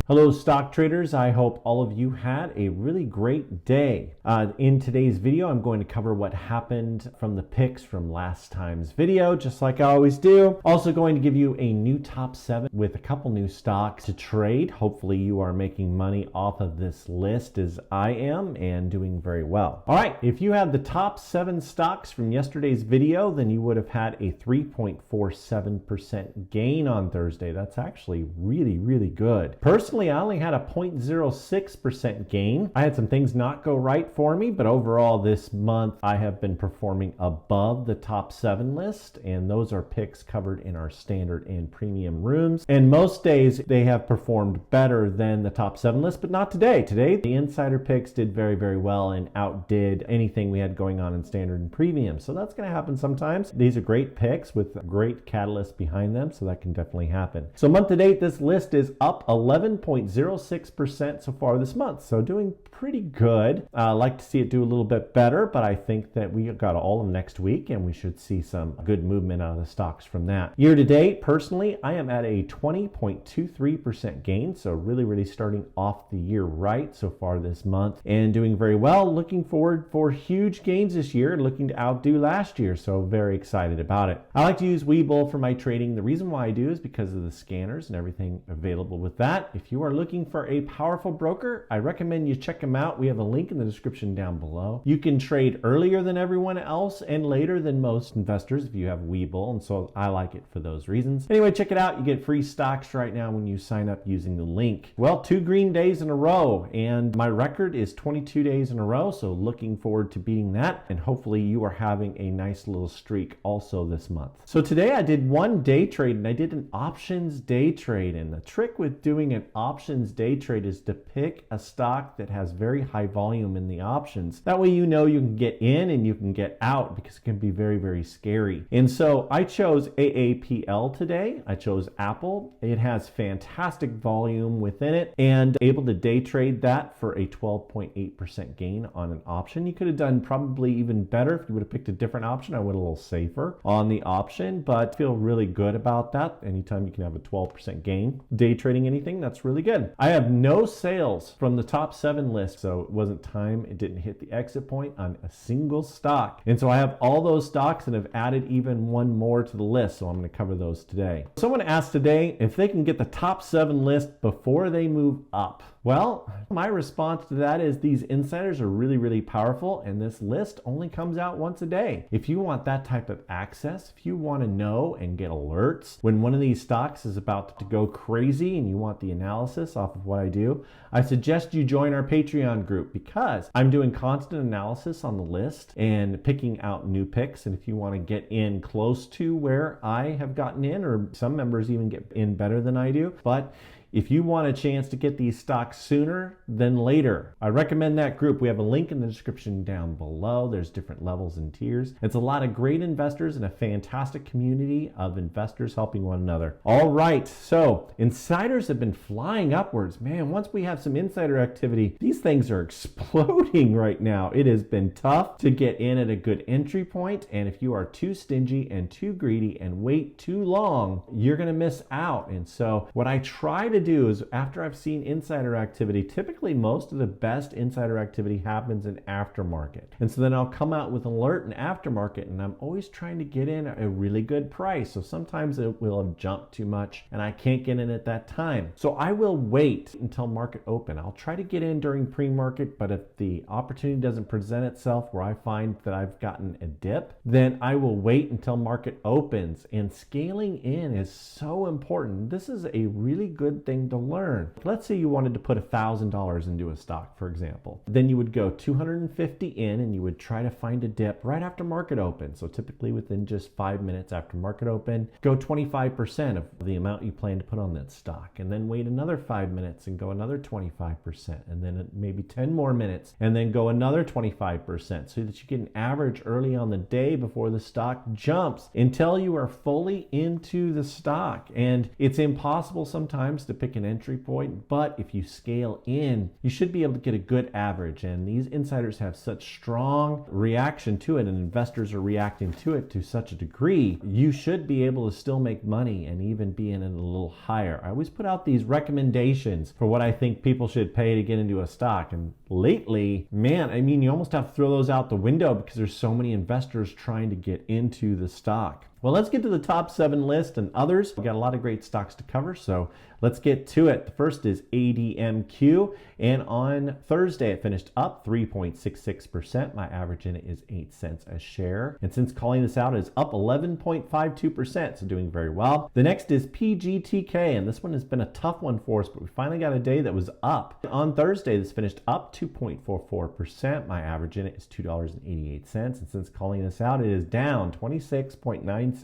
Hello stock traders, I hope all of you had a really great day. In today's video, I'm going to cover what happened from the picks from last time's video, just like I always do. Also going to give you a new top 7 with a couple new stocks to trade. Hopefully you are making money off of this list as I am and doing very well. All right, if you had the top 7 stocks from yesterday's video, then you would have had a 3.47% gain on Thursday. That's actually really good. Personally, I only had a 0.06% gain. I had some things not go right for me, but overall this month I have been performing above the top 7 list, and those are picks covered in our standard and premium rooms. And most days they have performed better than the top 7 list, but not today. Today the insider picks did very well and outdid anything we had going on in standard and premium. So that's going to happen sometimes. These are great picks with great catalysts behind them, so that can definitely happen. So month to date, this list is up 11.06% so far this month. So doing pretty good. I like to see it do a little bit better, but I think that we got all of next week and we should see some good movement out of the stocks from that. Year to date, personally, I am at a 20.23% gain. So really starting off the year right so far this month and doing very well. Looking forward for huge gains this year and looking to outdo last year. So very excited about it. I like to use Webull for my trading. The reason why I do is because of the scanners and everything available with that. If you are looking for a powerful broker, I recommend you check them out. We have a link in the description down below. You can trade earlier than everyone else and later than most investors if you have Webull, and so I like it for those reasons. Anyway, check it out. You get free stocks right now when you sign up using the link. Well, 2 green days in a row, and my record is 22 days in a row, so looking forward to beating that, and hopefully you are having a nice little streak also this month. So today I did one day trade, and I did an options day trade, and the trick with doing an options day trade is to pick a stock that has very high volume in the options. That way you know you can get in and you can get out, because it can be very scary. And so I chose AAPL today. I chose Apple. It has fantastic volume within it and able to day trade that for a 12.8% gain on an option. You could have done probably even better if you would have picked a different option. I went a little safer on the option, but feel really good about that. Anytime you can have a 12% gain day trading anything, that's really good. I have no sales from the top 7 list, so it wasn't time. It didn't hit the exit point on a single stock. And so I have all those stocks and have added even one more to the list. So I'm going to cover those today. Someone asked today if they can get the top 7 list before they move up. Well, my response to that is these insiders are really powerful, and this list only comes out once a day. If you want that type of access, if you want to know and get alerts when one of these stocks is about to go crazy and you want the analysis off of what I do, I suggest you join our Patreon group, because I'm doing constant analysis on the list and picking out new picks. And if you want to get in close to where I have gotten in, or some members even get in better than I do, but if you want a chance to get these stocks sooner than later, I recommend that group. We have a link in the description down below. There's different levels and tiers. It's a lot of great investors and a fantastic community of investors helping one another. All right, so insiders have been flying upwards. Man, once we have some insider activity, these things are exploding right now. It has been tough to get in at a good entry point, and if you are too stingy and too greedy and wait too long, you're gonna miss out. And so what I try to do is, after I've seen insider activity, typically most of the best insider activity happens in aftermarket. And so then I'll come out with an alert in aftermarket, and I'm always trying to get in at a really good price. So sometimes it will have jumped too much and I can't get in at that time. So I will wait until market open. I'll try to get in during pre-market, but if the opportunity doesn't present itself where I find that I've gotten a dip, then I will wait until market opens. And scaling in is so important. This is a really good thing to learn. Let's say you wanted to put $1,000 into a stock, for example. Then you would go 250 in and you would try to find a dip right after market open. So typically within just 5 minutes after market open, go 25% of the amount you plan to put on that stock, and then wait another 5 minutes and go another 25%, and then maybe 10 more minutes and then go another 25%, so that you get an average early on the day before the stock jumps until you are fully into the stock. And it's impossible sometimes to pick pick an entry point, but if you scale in, you should be able to get a good average. And these insiders have such strong reaction to it, and investors are reacting to it to such a degree, you should be able to still make money and even be in it a little higher. I always put out these recommendations for what I think people should pay to get into a stock. And lately, man, I mean, you almost have to throw those out the window because there's so many investors trying to get into the stock. Well, let's get to the top 7 list and others. We've got a lot of great stocks to cover, so let's get to it. The first is ADMQ, and on Thursday it finished up 3.66%. My average in it is 8 cents a share, and since calling this out, it's up 11.52%, so doing very well. The next is PGTK, and this one has been a tough one for us, but we finally got a day that was up. On Thursday, this finished up 2.44%. My average in it is $2.88, and since calling this out, it is down 26.96%.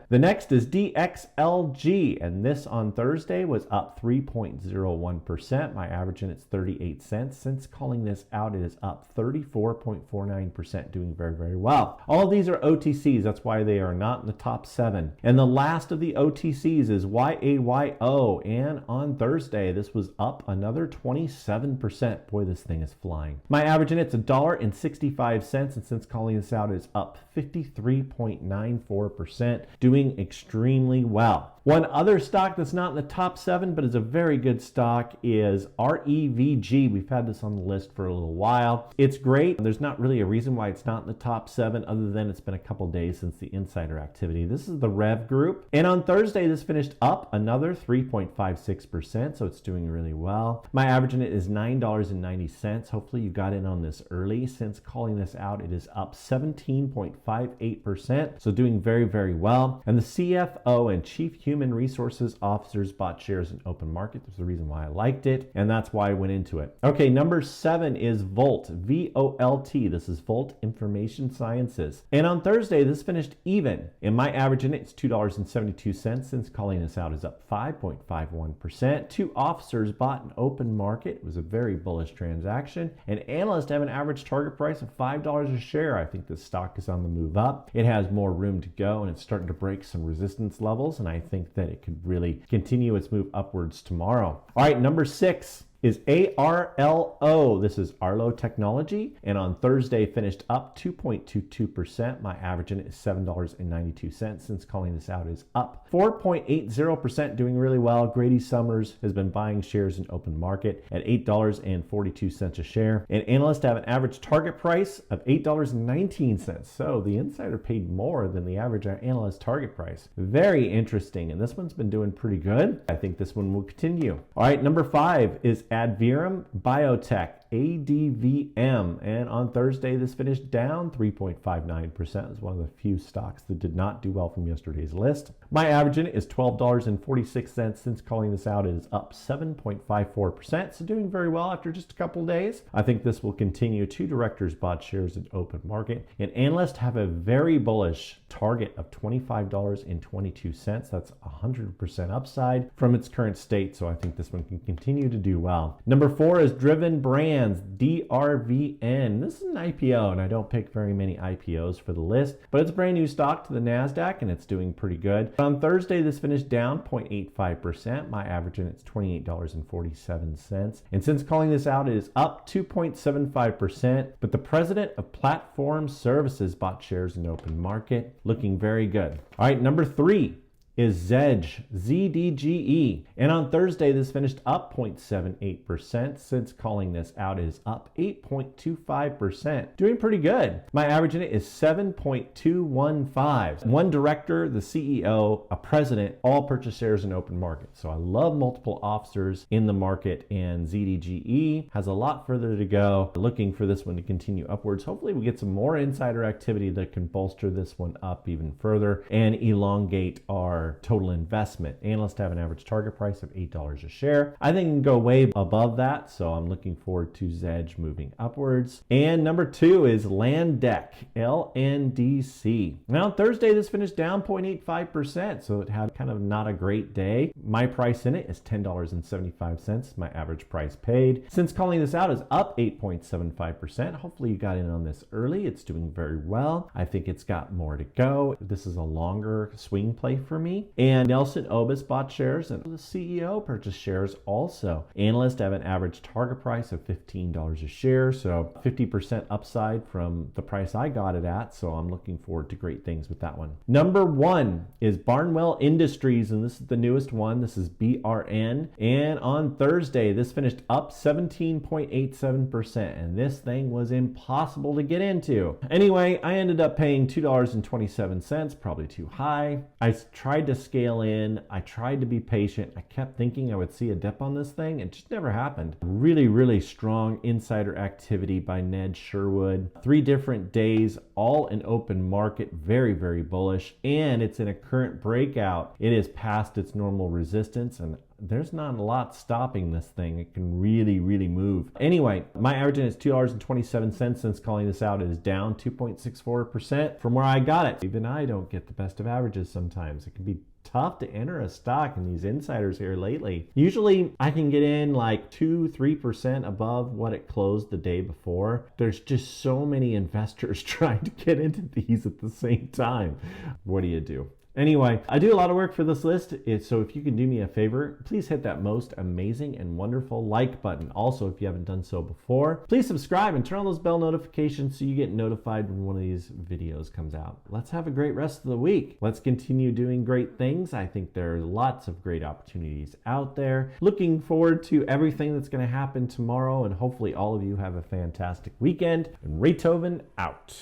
The next is DXLG, and this on Thursday was up 3.01%. My average in it's 38 cents. Since calling this out, it is up 34.49%, doing very, very well. All of these are OTCs. That's why they are not in the top 7. And the last of the OTCs is YAYO, and on Thursday, this was up another 27%. Boy, this thing is flying. My average in it's $1.65, and since calling this out, it's up 53.94%, doing extremely well. One other stock that's not in the top 7, but is a very good stock, is REVG. We've had this on the list for a little while. It's great. There's not really a reason why it's not in the top 7 other than it's been a couple days since the insider activity. This is the Rev Group. And on Thursday, this finished up another 3.56%, so it's doing really well. My average in it is $9.90. Hopefully you got in on this early. Since calling this out, it is up 17.58%, so doing very, very well. And the CFO and Chief Human Resources Officers bought shares in open market. There's a reason why I liked it, and that's why I went into it. Okay, number 7 is Volt, V-O-L-T. This is Volt Information Sciences. And on Thursday, this finished even. And my average in it is $2.72. Since calling this out, is up 5.51%. 2 officers bought in open market. It was a very bullish transaction. And analysts have an average target price of $5 a share. I think this stock is on the move up. It has more room to go, and it's starting to break some resistance levels, and I think that it could really continue its move upwards tomorrow. All right, number 6 is ARLO. This is Arlo Technology, and on Thursday finished up 2.22%. My average in it is $7.92. Since calling this out, is up 4.80%, doing really well. Grady Summers has been buying shares in open market at $8.42 a share, and analysts have an average target price of $8.19. So the insider paid more than the average analyst target price. Very interesting, and this one's been doing pretty good. I think this one will continue. All right, number 5 is ADVM Biotech, ADVM, and on Thursday this finished down 3.59%. It's one of the few stocks that did not do well from yesterday's list. My average in it is $12.46. Since calling this out, it is up 7.54%, so doing very well after just a couple days. I think this will continue. 2 directors bought shares in open market, and analysts have a very bullish target of $25.22. That's 100% upside from its current state, so I think this one can continue to do well. Number 4 is Driven Brands, DRVN. This is an IPO, and I don't pick very many IPOs for the list, but it's a brand new stock to the NASDAQ, and it's doing pretty good. On Thursday, this finished down 0.85%. My average in it's $28.47. And since calling this out, it is up 2.75%. But the president of Platform Services bought shares in open market, looking very good. All right, number 3 is ZDGE. And on Thursday, this finished up 0.78%. Since calling this out, it is up 8.25%. Doing pretty good. My average in it is 7.215. One director, the CEO, a president, all purchase shares in open market. So I love multiple officers in the market, and ZDGE has a lot further to go. Looking for this one to continue upwards. Hopefully we get some more insider activity that can bolster this one up even further and elongate our total investment. Analysts have an average target price of $8 a share. I think it can go way above that, so I'm looking forward to ZEDGE moving upwards. And number 2 is Landec, LNDC. Now on Thursday, this finished down 0.85%, so it had kind of not a great day. My price in it is $10.75. My average price paid. Since calling this out, is up 8.75%. Hopefully you got in on this early. It's doing very well. I think it's got more to go. This is a longer swing play for me. me. And Nelson Obis bought shares, and the CEO purchased shares also. Analysts have an average target price of $15 a share, so 50% upside from the price I got it at, so I'm looking forward to great things with that one. Number 1 is Barnwell Industries, and this is the newest one. This is BRN, and on Thursday this finished up 17.87%, and this thing was impossible to get into. Anyway, I ended up paying $2.27, probably too high. I tried to scale in, I tried to be patient, I kept thinking I would see a dip on this thing. It just never happened. Really strong insider activity by Ned Sherwood. 3 different days, all in open market, very bullish, and it's in a current breakout. It is past its normal resistance, and there's not a lot stopping this thing. It can really move. Anyway, my average is $2.27 since calling this out. It is down 2.64% from where I got it. Even I don't get the best of averages sometimes. It can be tough to enter a stock in these insiders here lately. Usually I can get in like 2-3% above what it closed the day before. There's just so many investors trying to get into these at the same time. What do you do? Anyway, I do a lot of work for this list, so if you can do me a favor, please hit that most amazing and wonderful like button. Also, if you haven't done so before, please subscribe and turn on those bell notifications so you get notified when one of these videos comes out. Let's have a great rest of the week. Let's continue doing great things. I think there are lots of great opportunities out there. Looking forward to everything that's going to happen tomorrow, and hopefully all of you have a fantastic weekend. And Raythoven out.